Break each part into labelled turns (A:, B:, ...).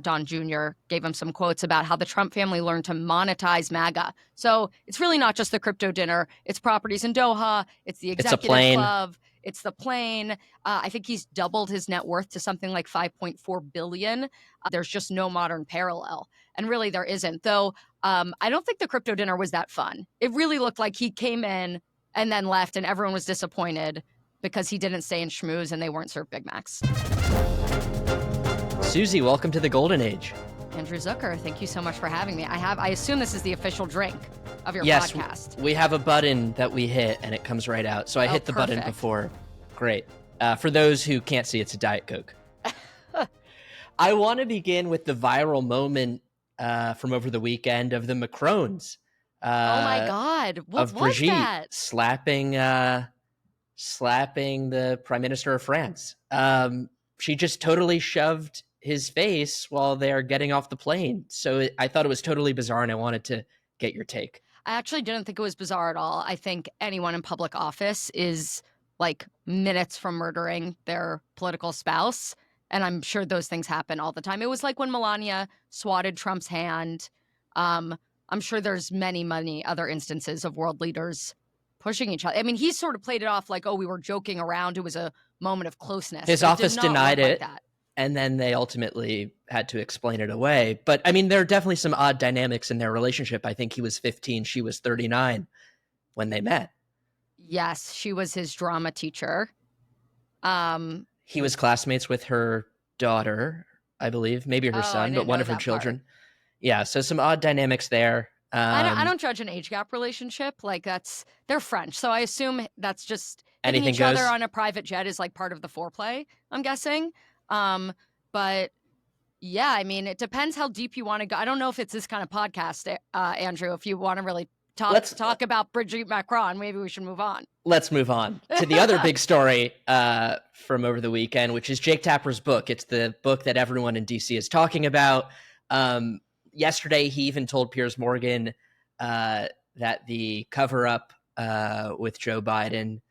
A: Don Jr. gave him some quotes about how the Trump family learned to monetize MAGA. So it's really not just the crypto dinner. It's properties in Doha. It's the
B: It's a
A: executive
B: plane.
A: club. It's the plane. I think he's doubled his net worth to something like $5.4 billion. There's just no modern parallel. And really there isn't. Though I don't think the crypto dinner was that fun. It really looked like he came in and then left and everyone was disappointed because he didn't stay and schmooze and they weren't served Big Macs.
B: Suzy, welcome to the Golden Age.
A: Andrew Zucker, thank you so much for having me. I assume this is the official drink of your
B: yes,
A: podcast.
B: We have a button that we hit and it comes right out. So I hit the button before. Great. For those who can't see, it's a Diet Coke. I want to begin with the viral moment from over the weekend of the Macrons.
A: Oh my God. What was
B: Brigitte
A: that?
B: slapping the Prime Minister of France. She just totally shoved his face while they're getting off the plane. So I thought it was totally bizarre and I wanted to get your take.
A: I actually didn't think it was bizarre at all. I think anyone in public office is like minutes from murdering their political spouse. And I'm sure those things happen all the time. It was like when Melania swatted Trump's hand. I'm sure there's many other instances of world leaders pushing each other. I mean, he sort of played it off like, oh, we were joking around. It was a moment of closeness.
B: His office denied it. Like and then they ultimately had to explain it away. But I mean, there are definitely some odd dynamics in their relationship. I think he was 15, she was 39 when they met.
A: Yes, she was his drama teacher.
B: He was classmates with her daughter, I believe, maybe her son, but one of her children. Part. Yeah, so some odd dynamics there.
A: I don't judge an age gap relationship. Like they're French, so I assume that's just hitting each other on a private jet is like part of the foreplay, I'm guessing. But yeah, I mean, it depends how deep you want to go. I don't know if it's this kind of podcast, Andrew. If you want to really talk about Brigitte Macron, maybe we should move on.
B: Let's move on to the other big story from over the weekend, which is Jake Tapper's book. It's the book that everyone in DC is talking about. Yesterday, he even told Piers Morgan that the cover-up with Joe Biden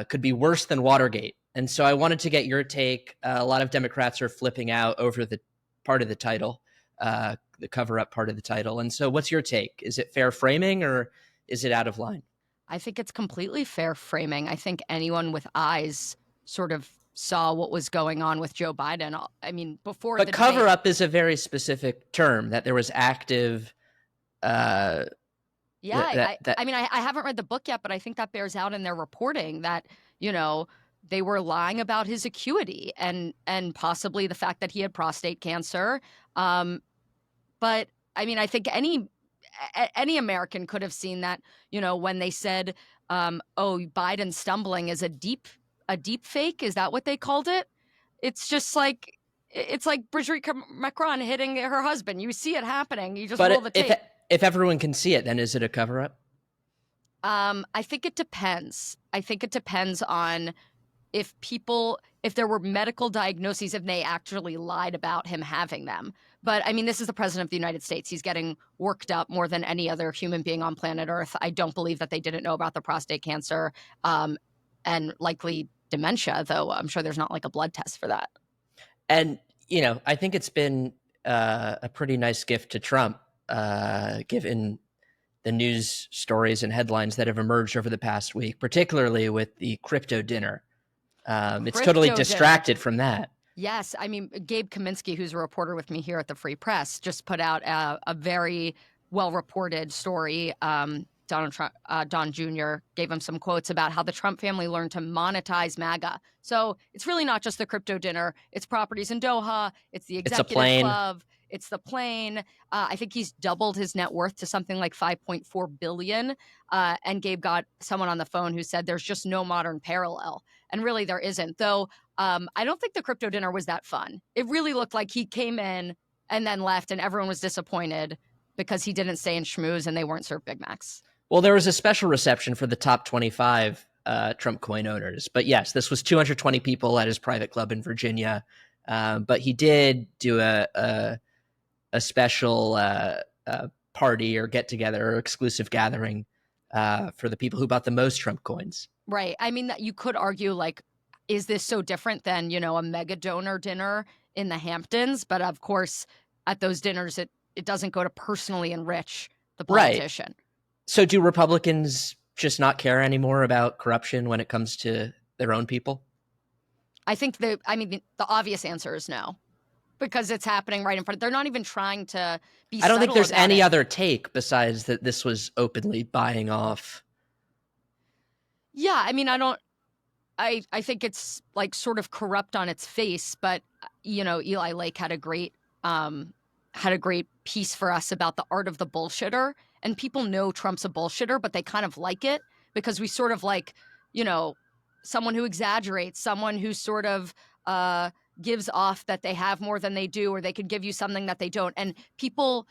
B: could be worse than Watergate. And so I wanted to get your take. A lot of Democrats are flipping out over the part of the title, the cover-up part of the title. And so what's your take? Is it fair framing or is it out of line?
A: I think it's completely fair framing. I think anyone with eyes sort of saw what was going on with Joe Biden. I mean, before
B: but cover-up is a very specific term, that there was active...
A: I mean, I haven't read the book yet, but I think that bears out in their reporting that, you know, they were lying about his acuity and possibly the fact that he had prostate cancer. But I mean, I think any American could have seen that, you know, when they said, oh, Biden stumbling is a deep fake. Is that what they called it? It's just like, it's like Brigitte Macron hitting her husband. You see it happening. You just roll the tape.
B: If everyone can see it, then is it a cover-up?
A: I think it depends. I think it depends on if there were medical diagnoses, if they actually lied about him having them. But I mean, this is the president of the United States. He's getting worked up more than any other human being on planet Earth. I don't believe that they didn't know about the prostate cancer and likely dementia, though I'm sure there's not like a blood test for that.
B: And, you know, I think it's been a pretty nice gift to Trump, given the news stories and headlines that have emerged over the past week, particularly with the crypto dinner. It's totally distracted from that.
A: Yes. I mean, Gabe Kaminsky, who's a reporter with me here at the Free Press, just put out a very well-reported story. Don Jr. gave him some quotes about how the Trump family learned to monetize MAGA. So it's really not just the crypto dinner. It's properties in Doha. It's the executive club. It's the plane. I think he's doubled his net worth to something like $5.4 billion. And Gabe got someone on the phone who said there's just no modern parallel. And really there isn't. Though I don't think the crypto dinner was that fun. It really looked like he came in and then left and everyone was disappointed because he didn't stay and schmooze and they weren't served Big Macs.
B: Well, there was a special reception for the top 25 Trump coin owners. But yes, this was 220 people at his private club in Virginia. But he did do a special party or get together or exclusive gathering for the people who bought the most Trump coins.
A: Right. I mean, you could argue, like, is this so different than, you know, a mega donor dinner in the Hamptons. But of course, at those dinners, it doesn't go to personally enrich the politician.
B: Right. So do Republicans just not care anymore about corruption when it comes to their own people?
A: I think the obvious answer is no, because it's happening right in front. They're not even trying to be.
B: I don't think
A: subtle
B: there's
A: about
B: any
A: it.
B: other take besides that this was openly buying off.
A: Yeah, I mean, I think it's like sort of corrupt on its face, but Eli Lake had a great piece for us about the art of the bullshitter, and people know Trump's a bullshitter, but they kind of like it because we sort of like, someone who exaggerates, someone who sort of gives off that they have more than they do, or they could give you something that they don't, and people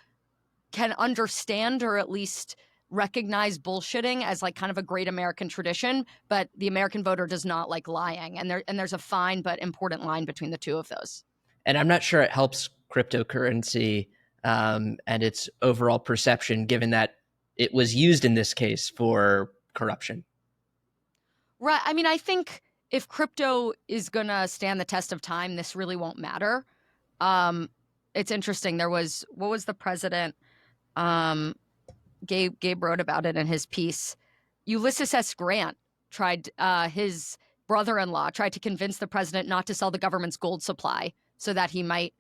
A: can understand or at least recognize bullshitting as like kind of a great American tradition, but the American voter does not like lying. And there's a fine but important line between the two of those.
B: And I'm not sure it helps cryptocurrency and its overall perception, given that it was used in this case for corruption.
A: Right. I mean, I think if crypto is going to stand the test of time, this really won't matter. It's interesting. What was the president? Gabe wrote about it in his piece. Ulysses S. Grant his brother-in-law tried to convince the president not to sell the government's gold supply so that he might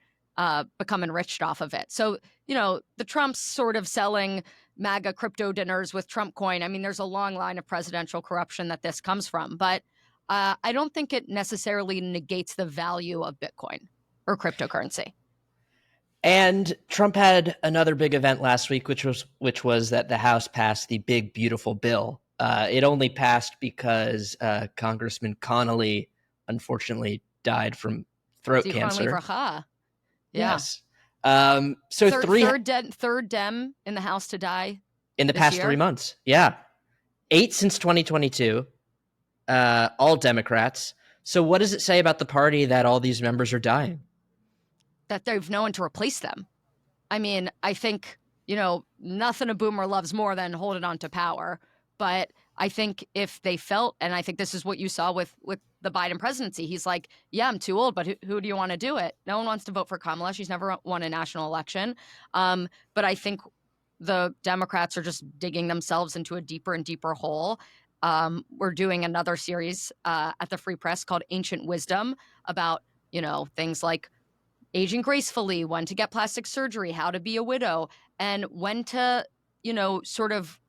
A: become enriched off of it. So, the Trumps sort of selling MAGA crypto dinners with Trump coin. I mean, there's a long line of presidential corruption that this comes from, but I don't think it necessarily negates the value of Bitcoin or cryptocurrency.
B: And Trump had another big event last week, which was that the House passed the big, beautiful bill. It only passed because Congressman Connolly, unfortunately, died from throat cancer.
A: Yeah.
B: Yes. So
A: third Dem in the House to die
B: in the past 3 months. Yeah. 8 since 2022. All Democrats. So what does it say about the party that all these members are dying?
A: That they've no one to replace them. I mean, I think, nothing a boomer loves more than holding on to power. But I think if they felt, and I think this is what you saw with the Biden presidency, he's like, yeah, I'm too old, but who do you want to do it? No one wants to vote for Kamala. She's never won a national election. But I think the Democrats are just digging themselves into a deeper and deeper hole. We're doing another series at the Free Press called Ancient Wisdom about, things like aging gracefully, when to get plastic surgery, how to be a widow, and when to, sort of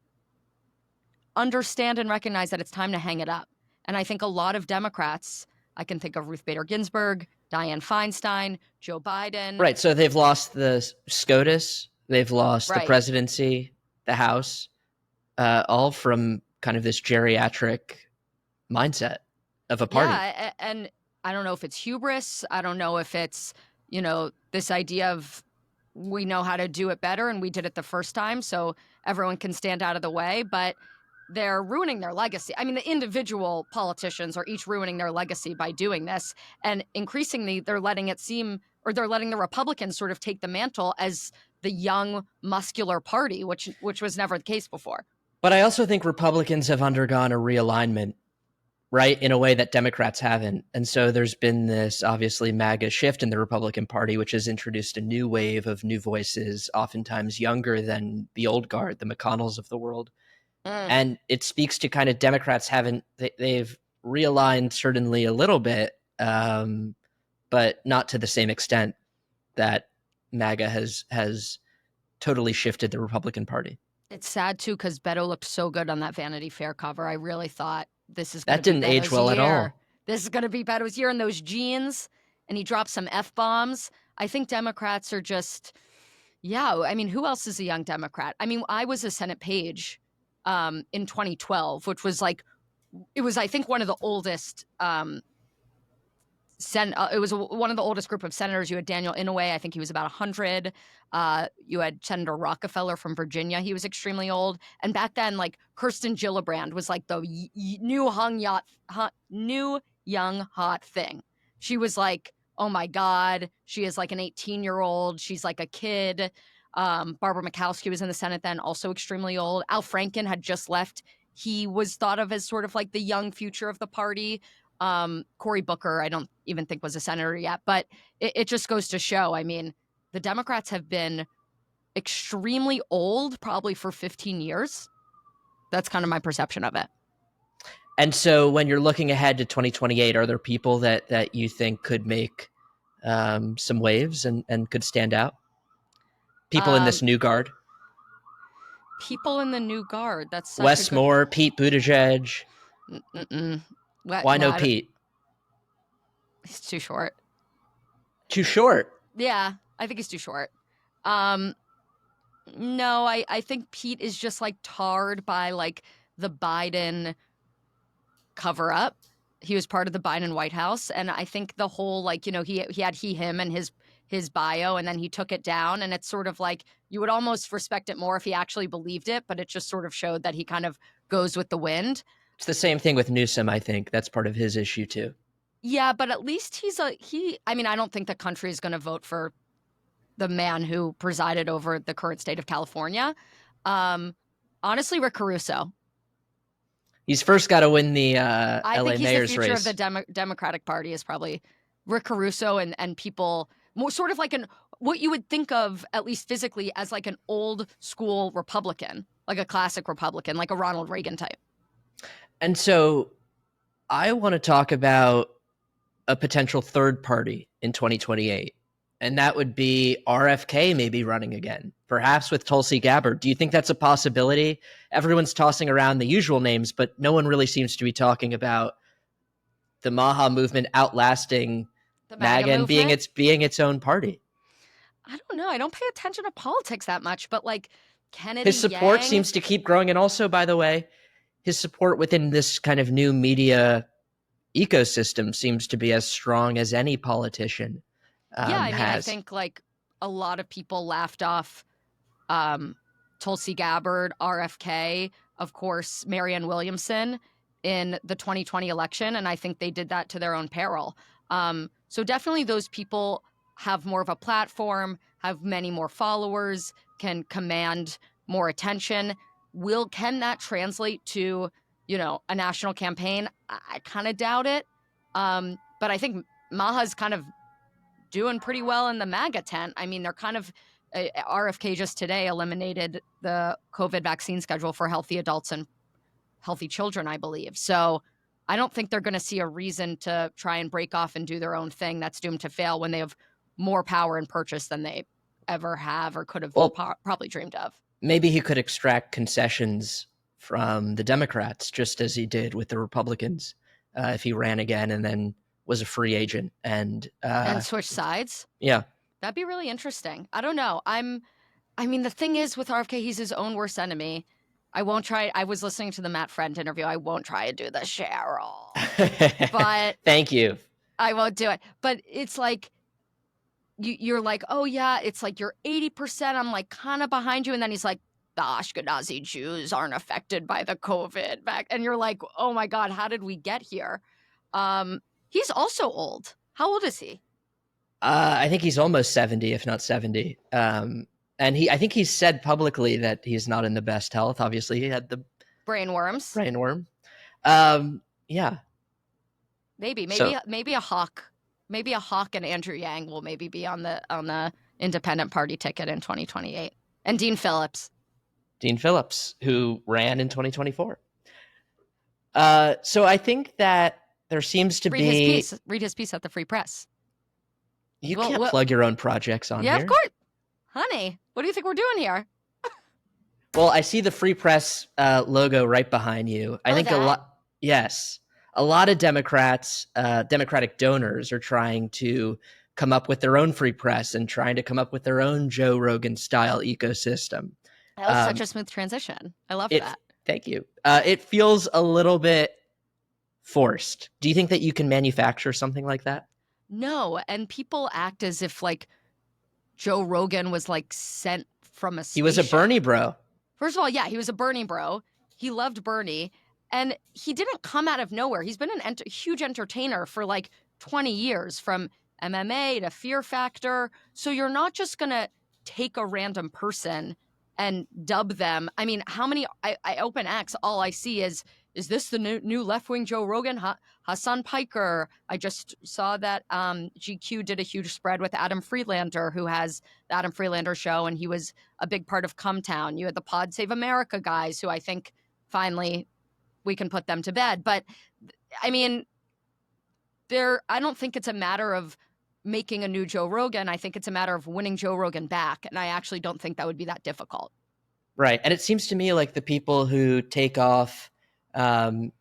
A: understand and recognize that it's time to hang it up. And I think a lot of Democrats, I can think of Ruth Bader Ginsburg, Dianne Feinstein, Joe Biden.
B: Right. So they've lost the SCOTUS, they've lost the presidency, the House, all from kind of this geriatric mindset of a party.
A: Yeah, and I don't know if it's hubris. I don't know if it's, this idea of we know how to do it better and we did it the first time, so everyone can stand out of the way. But they're ruining their legacy. I mean, the individual politicians are each ruining their legacy by doing this. And increasingly, they're letting the Republicans sort of take the mantle as the young, muscular party, which was never the case before.
B: But I also think Republicans have undergone a realignment, right, in a way that Democrats haven't. And so there's been this obviously MAGA shift in the Republican Party, which has introduced a new wave of new voices, oftentimes younger than the old guard, the McConnells of the world. And it speaks to kind of Democrats they've realigned certainly a little bit, but not to the same extent that MAGA has totally shifted the Republican Party.
A: It's sad too, because Beto looked so good on that Vanity Fair cover. I really thought
B: that didn't age well at all.
A: This is going to be Beto's year in those jeans, and he dropped some F-bombs. I think Democrats are just, I mean, who else is a young Democrat? I mean, I was a Senate page in 2012, which was it was, I think, one of the oldest it was one of the oldest group of senators. You had Daniel Inouye. I think he was about 100. You had Senator Rockefeller from Virginia. He was extremely old. And back then, Kirsten Gillibrand was the new young hot thing. She was oh my God, she is an 18-year-old. She's a kid. Barbara Mikowski was in the Senate then, also extremely old. Al Franken had just left. He was thought of as sort of the young future of the party. Cory Booker, even think was a senator yet. But it just goes to show, I mean, the Democrats have been extremely old, probably for 15 years. That's kind of my perception of it.
B: And so when you're looking ahead to 2028, are there people that you think could make some waves and could stand out? People in this new guard?
A: People in the new guard. That's such
B: Wes Moore, Pete Buttigieg. Why no Pete?
A: He's too short.
B: Too short?
A: Yeah, I think he's too short. No, I think Pete is just like tarred by like the Biden cover up. He was part of the Biden White House, and I think the whole like, you know, he had him and his bio, and then he took it down, and it's sort of like you would almost respect it more if he actually believed it, but it just sort of showed that he kind of goes with the wind.
B: It's the same thing with Newsom. I think that's part of his issue too.
A: Yeah, but at least I mean, I don't think the country is going to vote for the man who presided over the current state of California. Honestly, Rick Caruso.
B: He's first got to win the
A: I
B: LA
A: think he's
B: mayor's
A: the future
B: race.
A: of the Democratic Party is probably Rick Caruso and people more sort of like what you would think of, at least physically, as like an old school Republican, like a classic Republican, like a Ronald Reagan type.
B: And so I want to talk about a potential third party in 2028. And that would be RFK maybe running again, perhaps with Tulsi Gabbard. Do you think that's a possibility? Everyone's tossing around the usual names, but no one really seems to be talking about the Maha movement outlasting the MAGA and being its own party.
A: I don't know. I don't pay attention to politics that much, but like Kennedy,
B: his support
A: Yang
B: seems to keep growing. And also, by the way, his support within this kind of new media ecosystem seems to be as strong as any politician.
A: I think like a lot of people laughed off Tulsi Gabbard, RFK, of course, Marianne Williamson in the 2020 election, and I think they did that to their own peril. So definitely those people have more of a platform, have many more followers, can command more attention. Can that translate to, you know, a national campaign? I kind of doubt it. But I think Maha's kind of doing pretty well in the MAGA tent. I mean, they're kind of RFK just today eliminated the COVID vaccine schedule for healthy adults and healthy children, I believe. So I don't think they're going to see a reason to try and break off and do their own thing that's doomed to fail when they have more power and purchase than they ever have or could have probably dreamed of.
B: Maybe he could extract concessions from the Democrats, just as he did with the Republicans, if he ran again and then was a free agent and
A: switch sides.
B: Yeah,
A: that'd be really interesting. I don't know. I mean, the thing is with RFK, he's his own worst enemy. I won't try. I was listening to the Matt Friend interview. I won't try to do the Cheryl, but
B: thank you.
A: I won't do it. But it's like you're like, oh yeah, it's like you're 80%. I'm like kind of behind you, and then he's like, the Ashkenazi Jews aren't affected by the COVID back, and you're like, oh my God, how did we get here? He's also old. How old is he?
B: I think he's almost 70, if not 70. And I think he's said publicly that he's not in the best health. Obviously, he had the brain worm. Yeah.
A: Maybe a Hawk. Maybe a Hawk and Andrew Yang will maybe be on the independent party ticket in 2028. And Dean Phillips,
B: who ran in 2024. So I think that there seems to be...
A: Read his piece at the Free Press.
B: You can't plug your own projects on here.
A: Yeah, of course. Honey, what do you think we're doing here?
B: Well, I see the Free Press logo right behind you. I think a lot of Democrats, Democratic donors are trying to come up with their own Free Press and trying to come up with their own Joe Rogan style ecosystem.
A: That was such a smooth transition. I love that.
B: Thank you. It feels a little bit forced. Do you think that you can manufacture something like that?
A: No, and people act as if like Joe Rogan was like sent from a spaceship.
B: He was a Bernie bro.
A: First of all, yeah, he was a Bernie bro. He loved Bernie, and he didn't come out of nowhere. He's been a huge entertainer for like 20 years, from MMA to Fear Factor. So you're not just going to take a random person and dub them. I mean, how many, I open X, all I see is this the new left-wing Joe Rogan? Ha Hassan Piker. I just saw that GQ did a huge spread with Adam Freelander, who has the Adam Freelander show, and he was a big part of Cumtown. You had the Pod Save America guys, who I think finally we can put them to bed. But I mean, I don't think it's a matter of making a new Joe Rogan. I think it's a matter of winning Joe Rogan back. And I actually don't think that would be that difficult.
B: Right. And it seems to me like the people who take off in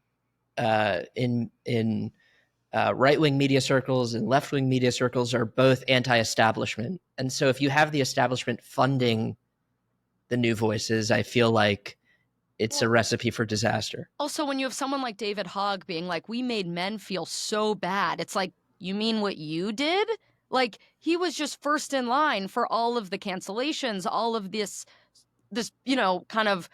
B: right-wing media circles and left-wing media circles are both anti-establishment. And so if you have the establishment funding the new voices, I feel like it's a recipe for disaster.
A: Also, when you have someone like David Hogg being like, we made men feel so bad, it's like, you mean what you did? Like, he was just first in line for all of the cancellations, all of this, kind of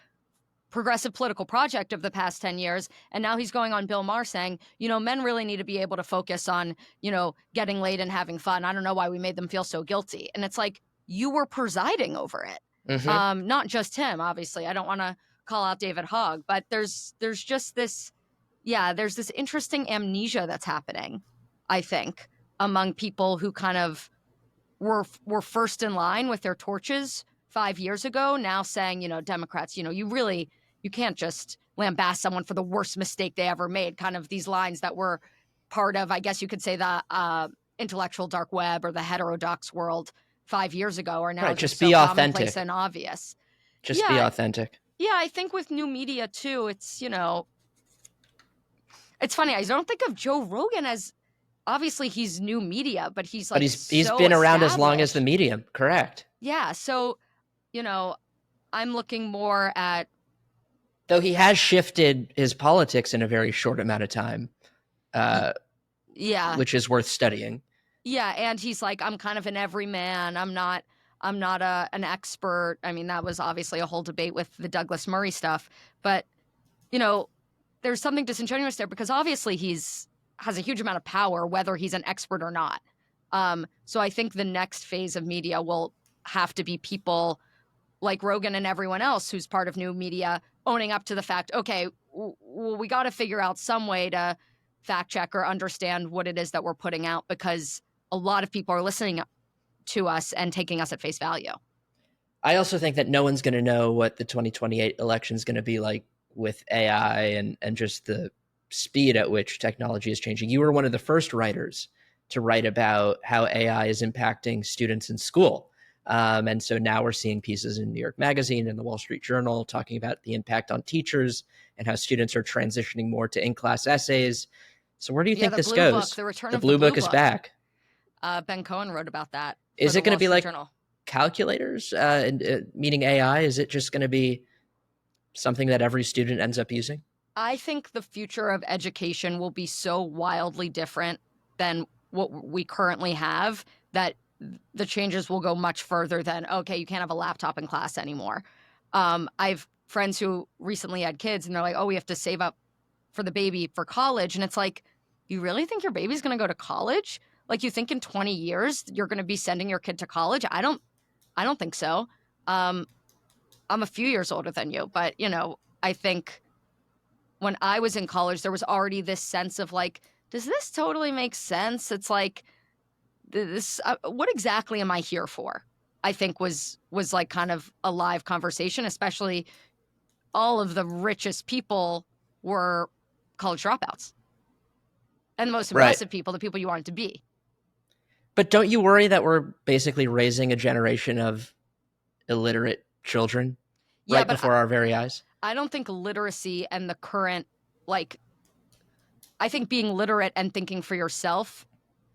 A: progressive political project of the past 10 years. And now he's going on Bill Maher saying, men really need to be able to focus on, getting laid and having fun. I don't know why we made them feel so guilty. And it's like, you were presiding over it. Mm-hmm. Not just him, obviously. I don't want to call out David Hogg, but there's just this, there's this interesting amnesia that's happening, I think, among people who kind of were first in line with their torches 5 years ago, now saying, Democrats, you can't just lambast someone for the worst mistake they ever made. Kind of these lines that were part of, I guess you could say, the intellectual dark web or the heterodox world 5 years ago are now just be so authentic and obvious.
B: Be authentic.
A: Yeah, I think with new media too, it's, it's funny. I don't think of Joe Rogan as, obviously he's new media, but he's like,
B: he's been around as long as the medium. Correct.
A: Yeah. So, I'm looking more at,
B: though he has shifted his politics in a very short amount of time. Which is worth studying.
A: Yeah. And he's like, I'm kind of an everyman. I'm not an expert. I mean, that was obviously a whole debate with the Douglas Murray stuff, but there's something disingenuous there because obviously has a huge amount of power, whether he's an expert or not. So I think the next phase of media will have to be people like Rogan and everyone else who's part of new media owning up to the fact, okay, we got to figure out some way to fact check or understand what it is that we're putting out because a lot of people are listening to us and taking us at face value.
B: I also think that no one's going to know what the 2028 election is going to be like with AI and just the speed at which technology is changing. You were one of the first writers to write about how AI is impacting students in school. And so now we're seeing pieces in New York Magazine and the Wall Street Journal talking about the impact on teachers and how students are transitioning more to in-class essays. So where do you think this goes?
A: The
B: Blue Book is back.
A: Ben Cohen wrote about that.
B: Is it going to be like calculators, meaning AI? Is it just going to be something that every student ends up using?
A: I think the future of education will be so wildly different than what we currently have that the changes will go much further than, okay, you can't have a laptop in class anymore. I've friends who recently had kids and they're like, oh, we have to save up for the baby for college. And it's like, you really think your baby's going to go to college? Like, you think in 20 years you're going to be sending your kid to college? I don't think so. I'm a few years older than you, but I think when I was in college, there was already this sense of like, does this totally make sense? It's like, this, what exactly am I here for? I think was like kind of a live conversation, especially all of the richest people were college dropouts. And the most impressive people, the people you wanted to be.
B: But don't you worry that we're basically raising a generation of illiterate children before our very eyes?
A: I don't think literacy and the current, I think being literate and thinking for yourself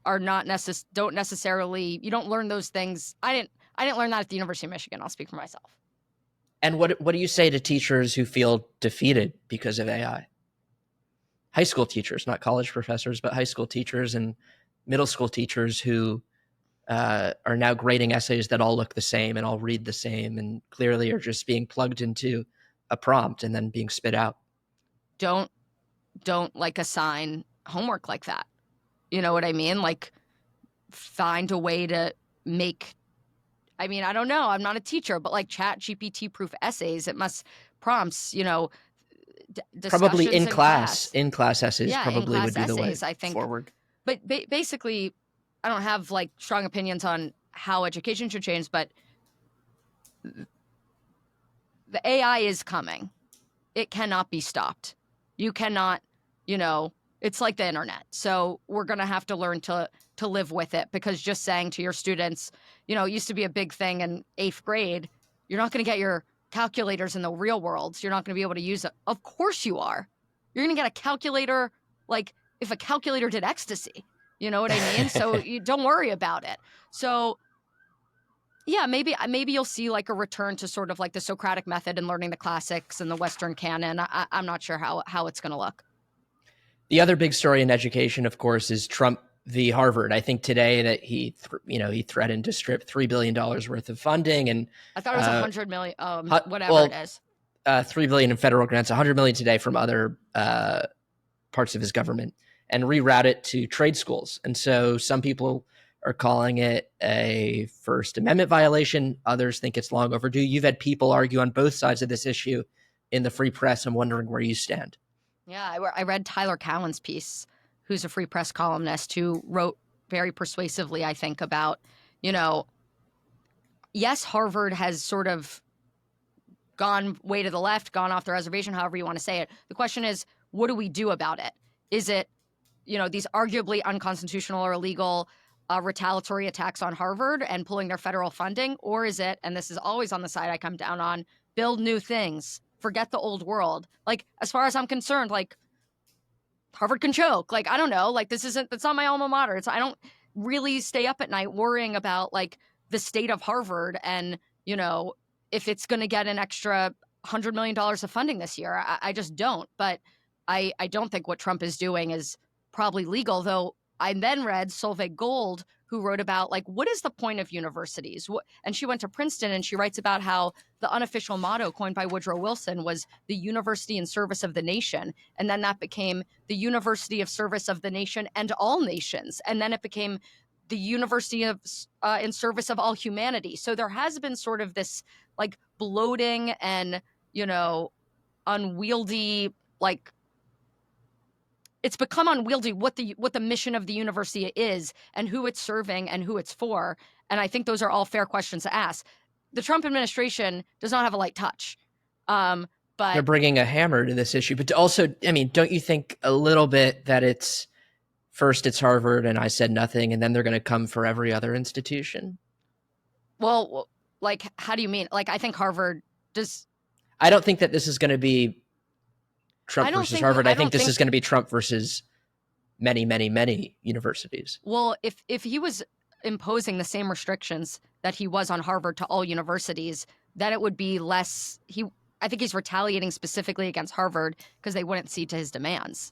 A: are don't necessarily, you don't learn those things. I didn't learn that at the University of Michigan. I'll speak for myself.
B: And what do you say to teachers who feel defeated because of AI? High school teachers, not college professors, but high school teachers and middle school teachers who are now grading essays that all look the same and all read the same and clearly are just being plugged into a prompt and then being spit out.
A: Don't assign homework like that. You know what I mean? Like, find a way to make, I don't know. I'm not a teacher, but like Chat GPT proof essays, it must prompts,
B: Probably
A: discussions
B: in class essays
A: Yeah,
B: probably
A: in-class
B: would be the way
A: essays, I think.
B: forward.
A: But basically, I don't have like strong opinions on how education should change, but the AI is coming. It cannot be stopped. You cannot, you know, it's like the internet. So we're going to have to learn to live with it, because just saying to your students, you know, it used to be a big thing in 8th grade, you're not going to get your calculators in the real world. So you're not going to be able to use it. Of course you are. You're going to get a calculator like if a calculator did ecstasy. You know what I mean? So you don't worry about it. So yeah, maybe you'll see like a return to sort of like the Socratic method and learning the classics and the Western canon. I'm not sure how it's going to look.
B: The other big story in education, of course, is Trump v. Harvard. I think today that he threatened to strip $3 billion worth of funding, and
A: I thought it was 100 million, whatever it is.
B: $3 billion in federal grants, 100 million today from other parts of his government, and reroute it to trade schools. And so some people are calling it a First Amendment violation. Others think it's long overdue. You've had people argue on both sides of this issue in the Free Press. I'm wondering where you stand.
A: Yeah, I read Tyler Cowen's piece, who's a Free Press columnist, who wrote very persuasively, I think, about, you know, yes, Harvard has sort of gone way to the left, gone off the reservation, however you want to say it. The question is, what do we do about it? Is it, you know, these arguably unconstitutional or illegal retaliatory attacks on Harvard and pulling their federal funding? Or is it, and this is always on the side I come down on, build new things, forget the old world? Like, as far as I'm concerned, like, Harvard can choke. Like, I don't know. Like, that's not my alma mater. I don't really stay up at night worrying about, like, the state of Harvard and, you know, if it's going to get an extra $100 million of funding this year. I just don't. But I don't think what Trump is doing is probably legal, though. I then read Solveig Gold, who wrote about, like, what is the point of universities? And she went to Princeton, and she writes about how the unofficial motto coined by Woodrow Wilson was the university in service of the nation. And then that became the university of service of the nation and all nations. And then it became the university of in service of all humanity. So there has been sort of this like bloating and, you know, unwieldy, like, it's become unwieldy what the mission of the university is and who it's serving and who it's for. And I think those are all fair questions to ask. The Trump administration does not have a light touch. But
B: they're bringing a hammer to this issue. But also, I mean, don't you think a little bit that it's first it's Harvard and I said nothing, and then they're going to come for every other institution?
A: Well, like, how do you mean? Like, I think Harvard does.
B: I don't think that this is going to be Trump versus Harvard. I think this is going to be Trump versus many, many, many universities.
A: Well, if he was imposing the same restrictions that he was on Harvard to all universities, then it would be less. I think he's retaliating specifically against Harvard because they wouldn't cede to his demands.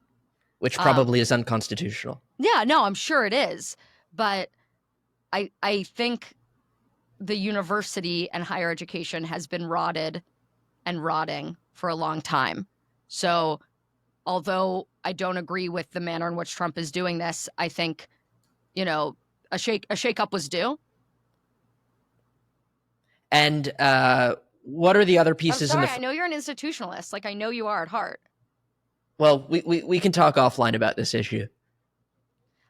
B: Which probably is unconstitutional.
A: Yeah, no, I'm sure it is. But I think the university and higher education has been rotted and rotting for a long time. So although I don't agree with the manner in which Trump is doing this, I think, you know, a shakeup was due.
B: And what are the other pieces?
A: I'm sorry, I know you're an institutionalist. Like, I know you are at heart.
B: Well, we can talk offline about this issue.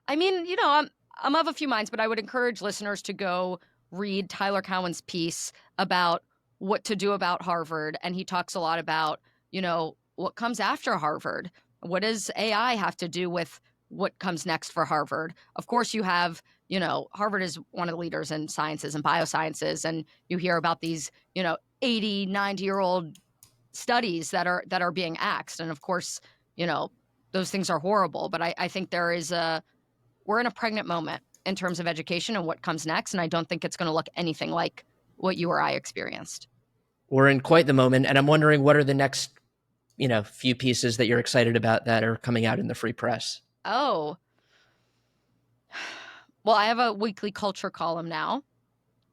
A: I mean, you know, I'm of a few minds, but I would encourage listeners to go read Tyler Cowen's piece about what to do about Harvard. And he talks a lot about, you know, what comes after Harvard. What does AI have to do with what comes next for Harvard? Of course, you have, you know, Harvard is one of the leaders in sciences and biosciences. And you hear about these, you know, 80, 90-year-old studies that are being axed. And of course, you know, those things are horrible. But I think we're in a pregnant moment in terms of education and what comes next. And I don't think it's going to look anything like what you or I experienced.
B: We're in quite the moment. And I'm wondering, what are the next, you know, few pieces that you're excited about that are coming out in the Free Press?
A: Oh, well, I have a weekly culture column now,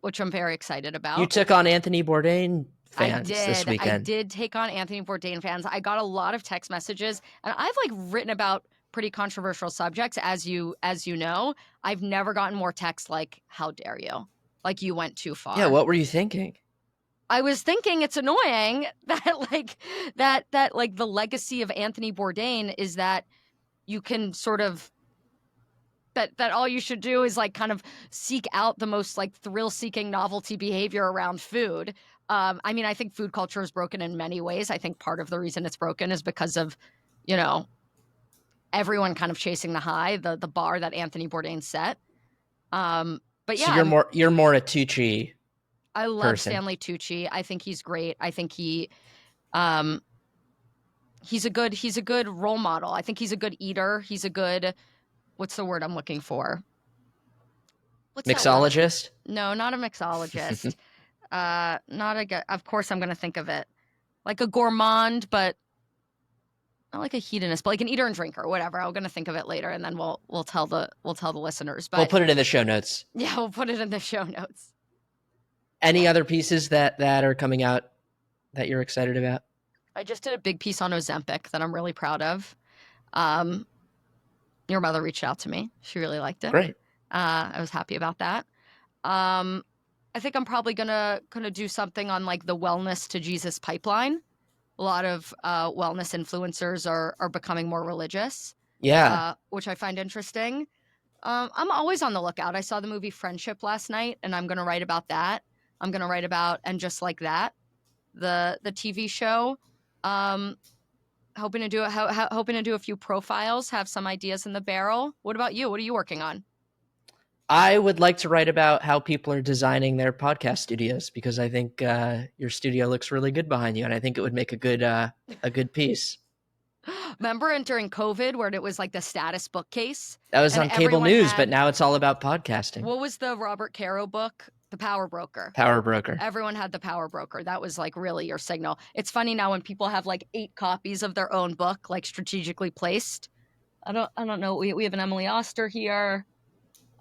A: which I'm very excited about.
B: You took on Anthony Bourdain fans this weekend.
A: I did take on Anthony Bourdain fans. I got a lot of text messages, and I've like written about pretty controversial subjects, as you know. I've never gotten more texts like, how dare you? Like, you went too far.
B: Yeah, what were you thinking?
A: I was thinking it's annoying that like the legacy of Anthony Bourdain is that you can sort of that all you should do is like kind of seek out the most like thrill-seeking novelty behavior around food. I mean, I think food culture is broken in many ways. I think part of the reason it's broken is because of, you know, everyone kind of chasing the high, the bar that Anthony Bourdain set. But yeah,
B: So you're more a Tucci.
A: I love
B: person.
A: Stanley Tucci. I think he's great. I think he's a good role model. I think he's a good eater. He's a good, what's the word I'm looking for? What's
B: mixologist?
A: No, not a mixologist. Of course I'm going to think of it. Like a gourmand, but not like a hedonist, but like an eater and drinker, whatever. I'm going to think of it later, and then we'll tell the listeners. But
B: we'll put it in the show notes.
A: Yeah, we'll put it in the show notes.
B: Any other pieces that are coming out that you're excited about?
A: I just did a big piece on Ozempic that I'm really proud of. Your mother reached out to me. She really liked it.
B: Great.
A: I was happy about that. I think I'm probably gonna do something on like the wellness to Jesus pipeline. A lot of wellness influencers are becoming more religious.
B: Yeah.
A: Which I find interesting. I'm always on the lookout. I saw the movie Friendship last night, and I'm going to write about that. I'm going to write about And Just Like That, the TV show. Hoping to do a few profiles, have some ideas in the barrel. What about you? What are you working on?
B: I would like to write about how people are designing their podcast studios, because I think your studio looks really good behind you, and I think it would make a good piece.
A: Remember during COVID where it was like the status bookcase?
B: That was on cable news, but now it's all about podcasting.
A: What was the Robert Caro book? The Power Broker.
B: Power Broker.
A: Everyone had the Power Broker. That was like really your signal. It's funny now when people have like 8 copies of their own book, like strategically placed. I don't know. We have an Emily Oster here.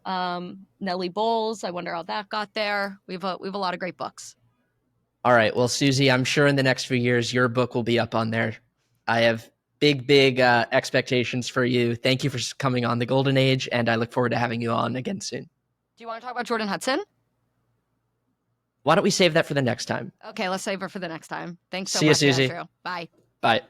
A: Nellie Bowles. I wonder how that got there. We have a lot of great books.
B: All right. Well, Suzy, I'm sure in the next few years, your book will be up on there. I have big expectations for you. Thank you for coming on The Golden Age, and I look forward to having you on again soon.
A: Do you want to talk about Jordan Hudson?
B: Why don't we save that for the next time?
A: Okay, let's save it for the next time. Thanks so
B: much,
A: Suzy. Andrew. Bye.
B: Bye.